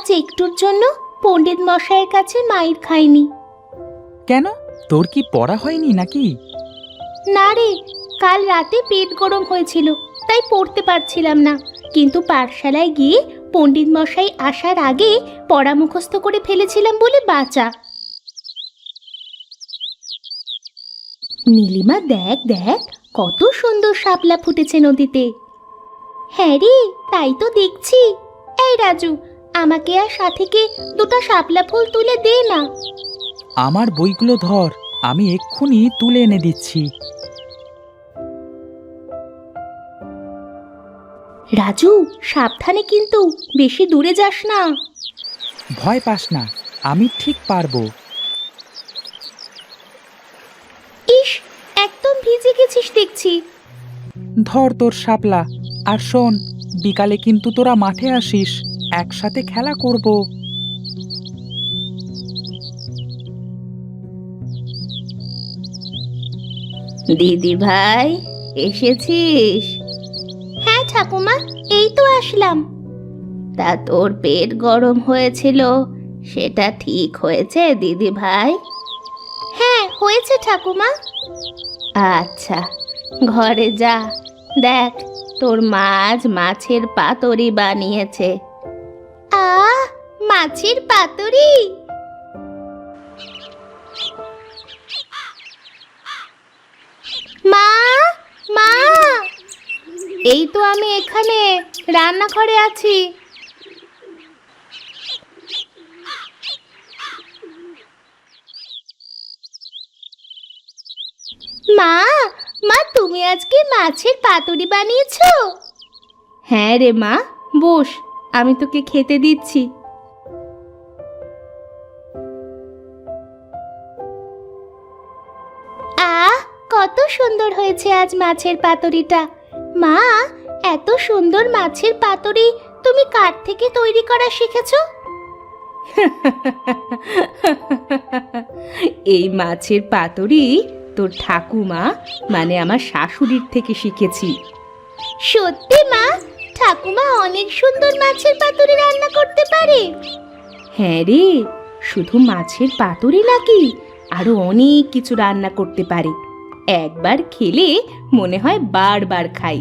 আজ একটুর জন্য পণ্ডিত মশাইয়ের কাছে মাইর খাইনি। কেন, তোর কি পড়া হয়নি নাকি? না রে, কাল রাতে পেট গরম হয়েছিল, তাই পড়তে পারছিলাম না। কিন্তু পাঠশালায় গিয়ে পণ্ডিত মশাই আসার আগে পড়া মুখস্থ করে ফেলেছিলাম বলে বাঁচা। নীলিমা, দেখ দেখ, কত সুন্দর শাপলা ফুটেছে নদীতে। হ্যাঁ রে, তাই তো দেখছি। এই রাজু, আমাকে আর সাথীকে দুটো শাপলা ফুল তুলে দে না। আমার বইগুলো ধর, আমি এক্ষুনি তুলে এনে দিচ্ছি। রাজু, সাবধানে কিন্তু, বেশি দূরে যাস না। ভয় পাস না, আমি ঠিক পারবো। ইস, একদম ভিজে গেছিস দেখছি। ধর তোর শাপলা, আর শোন, বিকালে কিন্তু তোরা মাঠে আসিস, একসাথে খেলা করব। দিদি ভাই, এসেছিস? হ্যাঁ ঠাকুমা, এই তো আসলাম। তা তোর পেট গরম হয়েছিল, সেটা ঠিক হয়েছে দিদি ভাই? হ্যাঁ হয়েছে ঠাকুমা। আচ্ছা, ঘরে যা, দেখ তোর মা আজ মাছের পাতুরি বানিয়েছে। মাছের পাতুরি? মা, মা! এই তো আমি এখানে রান্নাঘরে আছি। মা, মা, তুমি আজকে মাছের পাতুরি বানিয়েছো? হ্যাঁ রে মা, বস, আমি তোকে খেতে দিচ্ছি। আহ, কত সুন্দর হয়েছে আজ মাছের পাতুরিটা। মা, এত সুন্দর মাছের পাতুরি তুমি কার থেকে তৈরি করা শিখেছো? এই মাছের পাতুরি তোর ঠাকুমা, মানে আমার শাশুড়ির থেকে শিখেছি। সত্যি মা? ঠাকুমা অনেক সুন্দর মাছের পাতুরি রান্না করতে পারে? হ্যাঁ রে, শুধু মাছের পাতুরি নাকি, আরো অনেক কিছু রান্না করতে পারে। একবার খেলে মনে হয় বারবার খাই।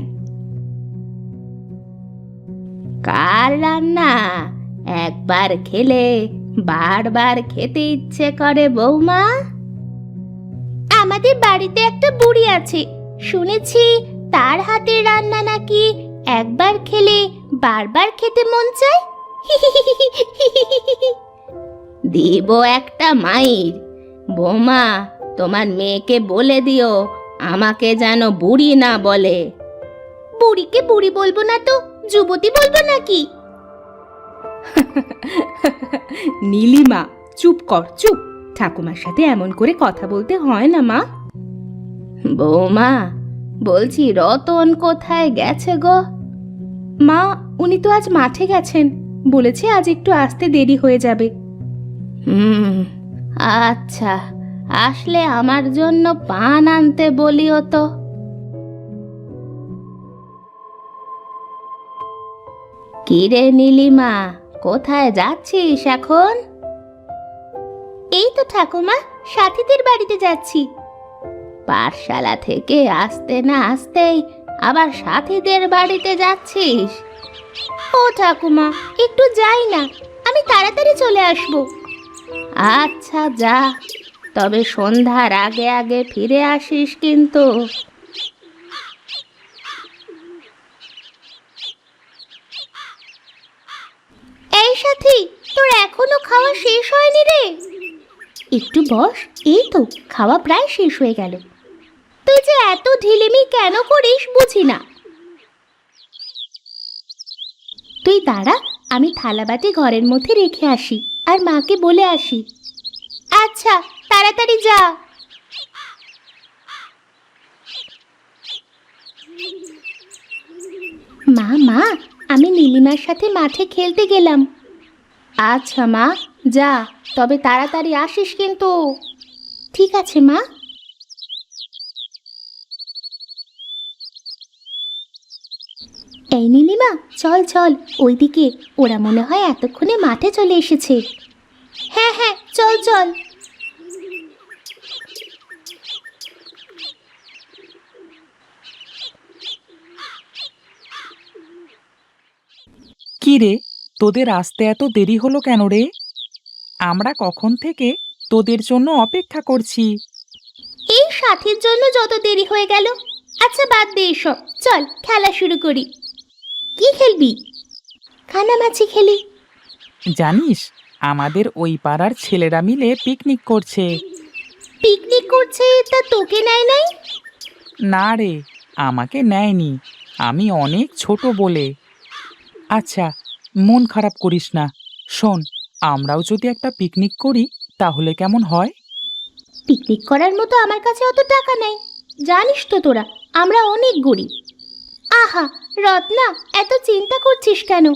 কার রান্না একবার খেলে বারবার খেতে ইচ্ছে করে বৌমা? আমাদের বাড়িতে একটা বুড়ি আছে, শুনেছি তার হাতের রান্না নাকি একবার খেলে বারবার খেতে মন চায়। দিব একটা মাইর। বৌমা, তোমার মেয়েকে বলে দিও আমাকে যেন বুড়ি না বলে। বুড়িকে বুড়ি বলবো না তো যুবতী বলবো নাকি? নীলিমা, চুপ কর, চুপ। ঠাকুমার সাথে এমন করে কথা বলতে হয় না মা। বৌমা, বলছি রতন কোথায় গেছে গো? মা, উনি তো আজ মাঠে গেছেন, বলেছে আজ একটু আসতে দেরি হয়ে যাবে। আচ্ছা, আসলে আমার জন্য পান আনতে বলিও তো। কিরে নীলিমা, কোথায় যাচ্ছিস এখন? এই তো ঠাকুমা, সাথীদের বাড়িতে যাচ্ছি। পাঠশালা থেকে আসতে না আসতেই আবার সাথীদের বাড়িতে যাচ্ছিস? ও ঠাকুমা, একটু যাই না, আমি তাড়াতাড়ি চলে আসব। আচ্ছা যা, তবে সন্ধ্যার আগে আগে ফিরে আসিস কিন্তু। এই সাথী, তোর এখনো খাওয়া শেষ হয়নি রে? একটু বস, এই তো খাওয়া প্রায় শেষ হয়ে গেল। তুই যে এত ঢিলেমি কেন করিস বুঝি না। তুই দাঁড়া, আমি থালাবাটি ঘরের মধ্যে রেখে আসি আর মাকে বলে আসি। আচ্ছা, তাড়াতাড়ি যা। মা, মা, আমি নীলিমার সাথে মাঠে খেলতে গেলাম। আচ্ছা মা, যা, তবে তাড়াতাড়ি আসিস কিন্তু। ঠিক আছে মা। এই নীলিমা, চল চল ওইদিকে, ওরা মনে হয় এতক্ষণে মাঠে চলে এসেছে। হ্যাঁ হ্যাঁ, চল চল। কি রে, তোদের আসতে এত দেরি হলো কেন রে? আমরা কখন থেকে তোদের জন্য অপেক্ষা করছি। এই সাথীর জন্য যত দেরি হয়ে গেল। আচ্ছা বাদ দে এসব, চল খেলা শুরু করি। কি খেলবি? কানামাছি খেলি। জানিস, আমাদের ওই পাড়ার ছেলেরা মিলে পিকনিক করছে। পিকনিক করছে, তা তোকে নেয় নাই? না রে, আমাকে নেয়নি, আমি অনেক ছোট বলে। আচ্ছা, মন খারাপ করিস না। শোন, আমরাও যদি একটা পিকনিক করি তাহলে কেমন হয়? পিকনিক করার মতো আমার কাছে অত টাকা নাই, জানিস তো তোরা আমরা অনেক গরিব। আহা রত্না, এত চিন্তা করছিস কেন?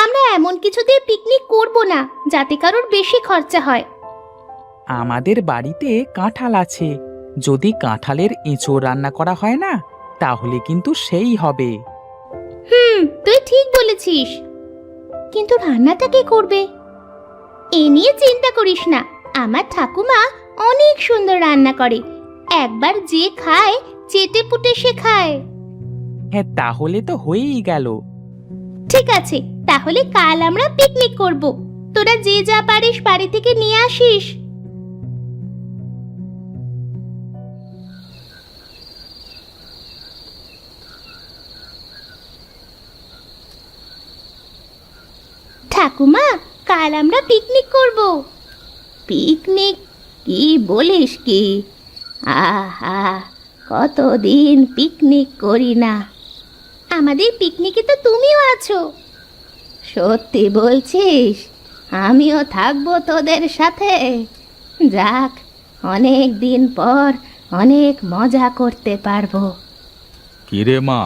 আমরা এমন কিছু দিয়ে পিকনিক করব না যাতে কারোর বেশি খরচা হয়। আমাদের বাড়িতে কাঁঠাল আছে, যদি কাঁঠালের এঁচোড় রান্না করা হয় না, তাহলে কিন্তু সেই হবে। তুই ঠিক বলেছিস, কিন্তু রান্নাটা কে করবে? এ নিয়ে চিন্তা করিস না, আমার ঠাকুমা অনেক সুন্দর রান্না করে। একবার যে খায় চেটে পুটে সে খায়। হ্যাঁ, তাহলে তো হয়েই গেল। ঠিক আছে, তাহলে কাল আমরা পিকনিক করব। তোরা যে যা পারিস বাড়ি থেকে নিয়ে আসিস। ঠাকুমা, কাল আমরা পিকনিক করব। পিকনিক? কি বলিস কি? আহা, কতদিন পিকনিক করি না। আমাদের পিকনিকে তো তুমিও আছো। সত্যি বলছিস? আমিও থাকবো তোদের সাথে। যাক, অনেক দিন পর অনেক মজা করতে পারবো। কিরে মা,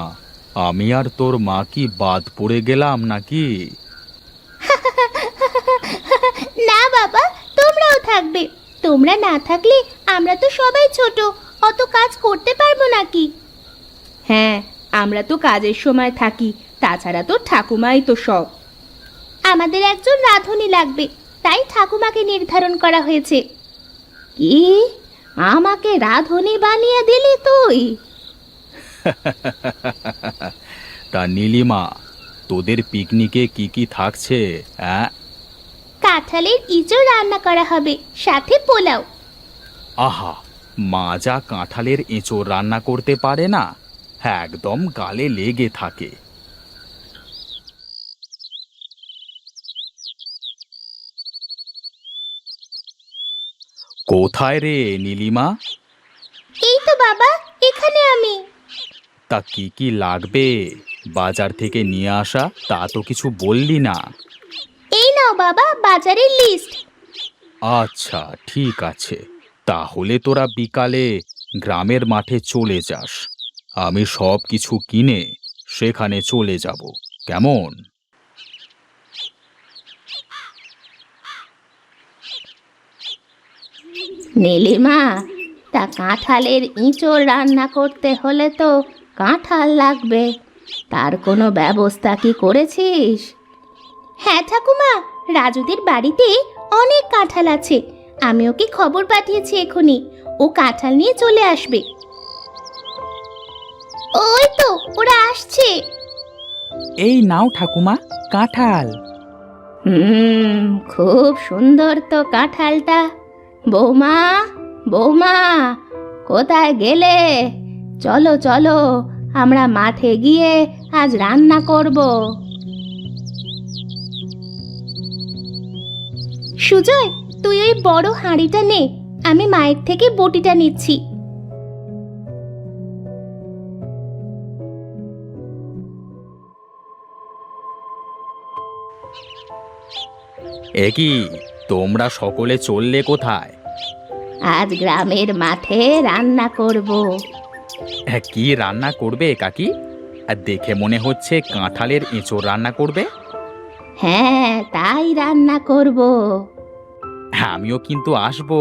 আমি আর তোর মা কি বাদ পড়ে গেলাম নাকি? না বাবা, তোমরাও থাকবে। তোমরা না থাকলে আমরা তো সবাই ছোট, অত কাজ করতে পারবো নাকি? হ্যাঁ, আমরা তো কাজের সময় থাকি, তাছাড়া তো ঠাকুমাই তো সব। আমাদের একজন রাঁধুনি লাগবে, তাই ঠাকুমাকে নির্ধারণ করা হয়েছে। কি, আমাকে রাঁধুনি বানিয়ে দিলি তুই? তা নীলিমা, তোদের পিকনিকে কি কি থাকছে? হ্যাঁ, কাঁঠালের ইঁচড় রান্না করা হবে, সাথে পোলাও। আহা, মা যা কাঁঠালের এঁচোড় রান্না করতে পারে না, একদম গালে লেগে থাকে। কোথায় রে নীলিমা? এই তো বাবা, এখানে আমি। তা কি কি লাগবে বাজার থেকে নিয়ে আসা, তা তো কিছু বললি না। এই নাও বাবা বাজারের লিস্ট। আচ্ছা, ঠিক আছে, তাহলে তোরা বিকালে গ্রামের মাঠে চলে যাস, আমি সব কিছু কিনে সেখানে চলে যাব, কেমন? নীলিমা, তা কাঁঠালের ইঁচড় রান্না করতে হলে তো কাঁঠাল লাগবে, তার কোনো ব্যবস্থা কি করেছিস? হ্যাঁ ঠাকুমা, রাজুদের বাড়িতে অনেক কাঁঠাল আছে, আমি ওকে খবর পাঠিয়েছি এখনই, ও কাঁঠাল নিয়ে চলে আসবে। ওই তো ওরা আসছে। এই নাও ঠাকুমা, কাঁঠাল। খুব সুন্দর তো কাঁঠালটা। বৌমা, বৌমা, কোথায় গেলে? চলো চলো, আমরা মাঠে গিয়ে আজ রান্না করব। সুজয়, তুই ওই বড় হাঁড়িটা নে, আমি মায়ের থেকে বটিটা নিচ্ছি। এ কি, তোমরা সকলে চললে কোথায়? আজ গ্রামের মাঠে রান্না করব। কি রান্না করবে কাকি? আর দেখে মনে হচ্ছে কাঁঠালের এঁচোড় রান্না করবে। হ্যাঁ, তাই রান্না করব। আমিও কিন্তু আসবো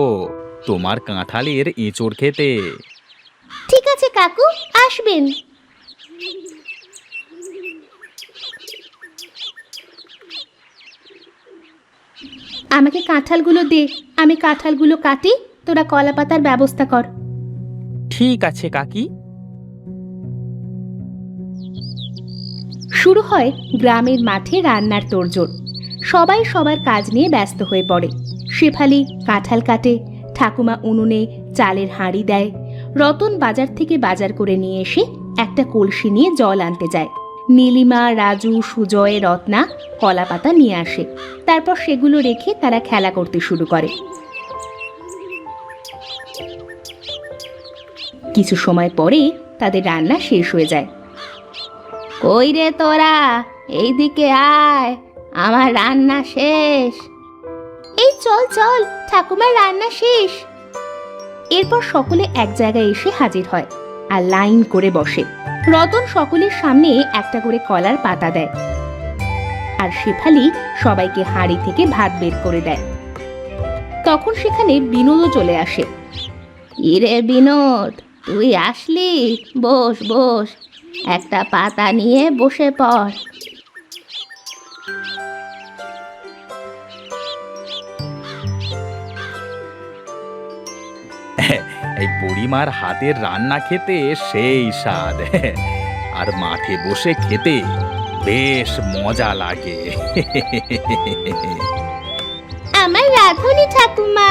তোমার কাঁঠালের এঁচোড় খেতে। ঠিক আছে কাকু, আসবেন। আমাকে কাঁঠালগুলো দে, আমি কাঁঠালগুলো কাটি, তোরা কলা পাতার ব্যবস্থা কর। ঠিক আছে কাকি। শুরু হয় গ্রামের মাঠে রান্নার তোড়জোড়। সবাই সবার কাজ নিয়ে ব্যস্ত হয়ে পড়ে। শেফালি কাঁঠাল কাটে, ঠাকুমা উনুনে চালের হাঁড়ি দেয়, রতন বাজার থেকে বাজার করে নিয়ে এসে একটা কলসি নিয়ে জল আনতে যায়। নীলিমা, রাজু, সুজয়, রত্না কলা পাতা নিয়ে আসে। তারপর সেগুলো রেখে তারা খেলা করতে শুরু করে। কিছু সময় পরে তাদের রান্না শেষ হয়ে যায়। কই রে তোরা, এইদিকে আয়, আমার রান্না শেষ। এই চল চল, ঠাকুমার রান্না শেষ। এরপর সকলে এক জায়গায় এসে হাজির হয় আর লাইন করে বসে। রতন সকলের সামনে একটা করে কলার পাতা দেয়, আর শেফালি সবাইকে হাঁড়ি থেকে ভাত বের করে দেয়। তখন সেখানে বিনোদও চলে আসে। ইরে বিনোদ, তুই আসলি? বস বস, একটা পাতা নিয়ে বসে পড়। এই বুড়িমার হাতের রান্না খেতে সেই স্বাদ, আর মাঠে বসে খেতে বেশ মজা লাগে। আমার রাঁধুনি ঠাকুমা।